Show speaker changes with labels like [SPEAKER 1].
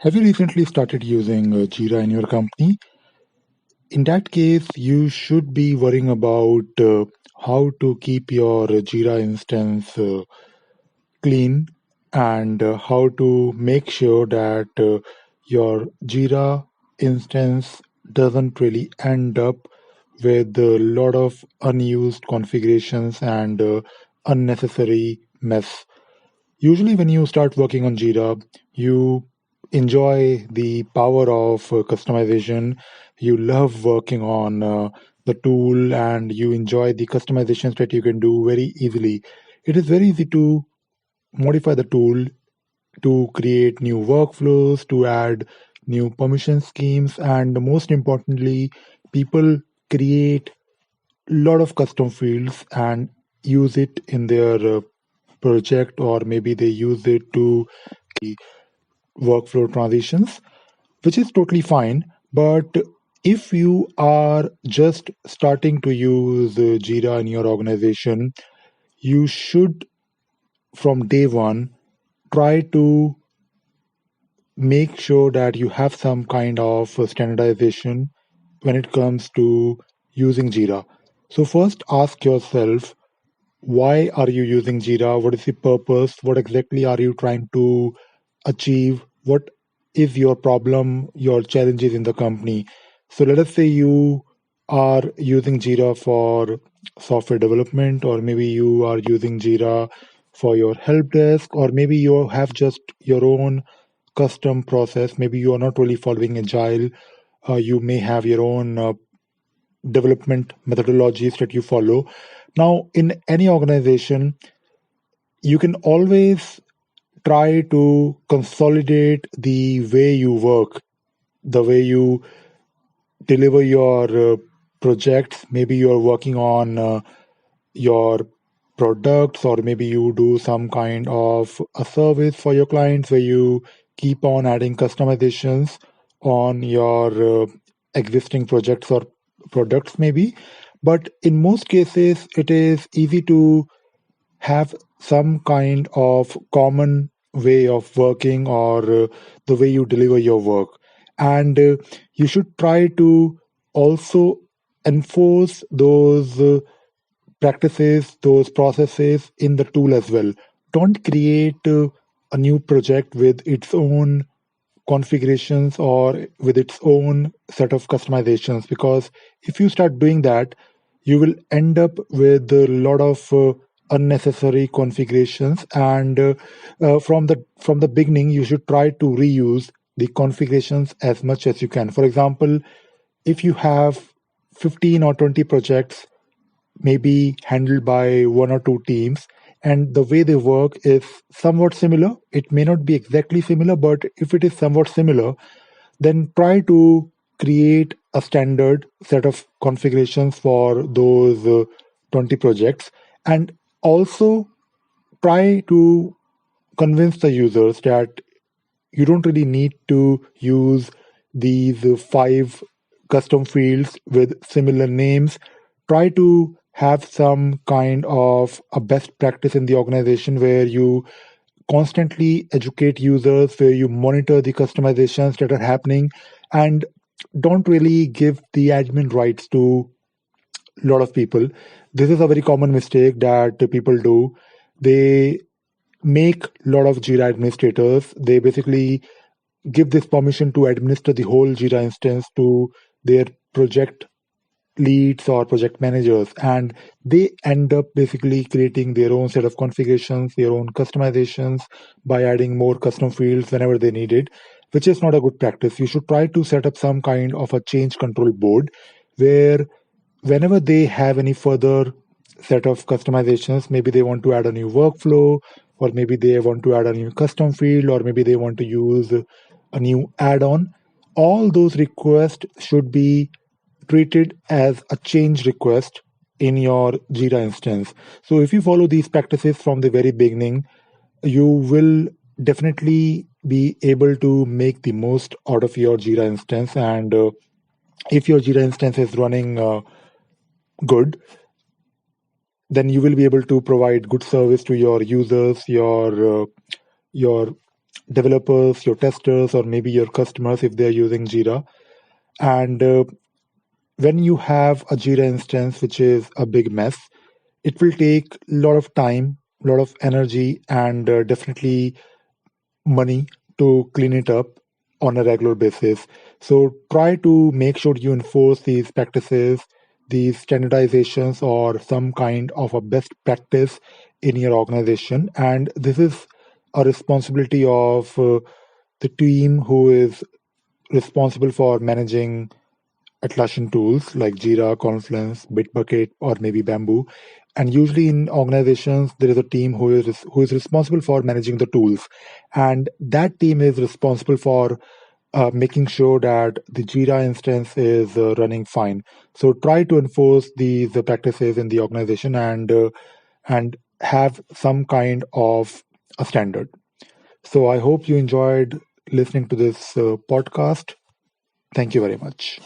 [SPEAKER 1] Have you recently started using Jira in your company? In that case, you should be worrying about how to keep your Jira instance clean and how to make sure that your Jira instance doesn't really end up with a lot of unused configurations and unnecessary mess. Usually, when you start working on Jira, you enjoy the power of customization. You love working on the tool and you enjoy the customizations that you can do very easily. It is very easy to modify the tool to create new workflows, to add new permission schemes, and most importantly, people create a lot of custom fields and use it in their project, or maybe they use it to workflow transitions, which is totally fine. But if you are just starting to use Jira in your organization, you should from day one try to make sure that you have some kind of standardization when it comes to using Jira. So first ask yourself, why are you using Jira? What is the purpose? What exactly are you trying to achieve? What is your problem, your challenges in the company? So let us say you are using Jira for software development, or maybe you are using Jira for your help desk, or maybe you have just your own custom process. Maybe you are not really following agile. You may have your own development methodologies that you follow. Now, in any organization, you can always try to consolidate the way you work, the way you deliver your projects. Maybe you're working on your products, or maybe you do some kind of a service for your clients where you keep on adding customizations on your existing projects or products, maybe. But in most cases, it is easy to have some kind of common way of working, or the way you deliver your work. And you should try to also enforce those practices, those processes in the tool as well. Don't create a new project with its own configurations or with its own set of customizations, because if you start doing that, you will end up with a lot of unnecessary configurations. And from the beginning, you should try to reuse the configurations as much as you can. For example, if you have 15 or 20 projects maybe handled by one or two teams, and the way they work is somewhat similar, it may not be exactly similar, but if it is somewhat similar, then try to create a standard set of configurations for those 20 projects. And also try to convince the users that you don't really need to use these five custom fields with similar names. Try to have some kind of a best practice in the organization where you constantly educate users, where you monitor the customizations that are happening, and don't really give the admin rights to a lot of people. This is a very common mistake that people do. They make a lot of Jira administrators. They basically give this permission to administer the whole Jira instance to their project leads or project managers, and they end up basically creating their own set of configurations, their own customizations by adding more custom fields whenever they need it, which is not a good practice. You should try to set up some kind of a change control board where whenever they have any further set of customizations, maybe they want to add a new workflow, or maybe they want to add a new custom field, or maybe they want to use a new add-on, all those requests should be treated as a change request in your Jira instance. So if you follow these practices from the very beginning, you will definitely be able to make the most out of your Jira instance. And if your Jira instance is running good, then you will be able to provide good service to your users, your developers, your testers, or maybe your customers if they're using Jira. And when you have a Jira instance, which is a big mess, it will take a lot of time, a lot of energy, and definitely money to clean it up on a regular basis. So try to make sure you enforce these practices, these standardizations, or some kind of a best practice in your organization. And this is a responsibility of the team who is responsible for managing Atlassian tools like Jira, Confluence, Bitbucket, or maybe Bamboo. And usually in organizations, there is a team who is responsible for managing the tools, and that team is responsible for making sure that the Jira instance is running fine. So try to enforce these practices in the organization and have some kind of a standard. So I hope you enjoyed listening to this podcast. Thank you very much.